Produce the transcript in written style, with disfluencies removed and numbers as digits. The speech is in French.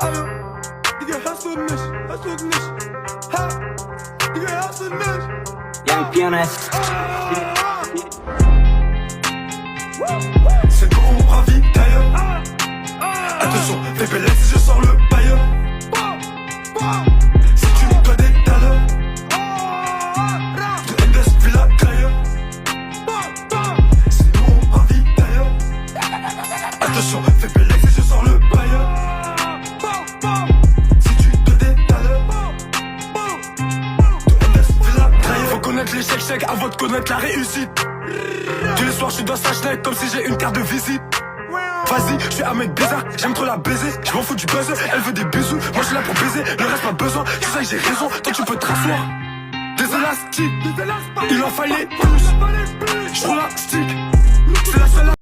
Alo, Digga, hörst du nicht? Ha, Digga, hörst du nicht? Young Pianist. C'est le gros ravitailleur. Attention, fais belle si je sors le bailleur. Si tu me dois des talents de NS Villa Tailleur. C'est le gros ravitailleur. Attention, fais belle si je sors le bailleur. Si tu te dois des talents de NS Villa Tailleur. Faut connaître l'échec chèque avant de connaître la réussite. Tous les soirs je suis dans sa chenille comme si j'ai une carte de visite. Vas-y, je suis un mec bizarre, j'aime trop la baiser. Je m'en fous du buzz, elle veut des bisous. Moi je suis là pour baiser, le reste pas besoin. Tu sais que j'ai raison, toi tu peux te rasseoir. Des élastiques, il en fallait plus. Je roule la stick, c'est la seule.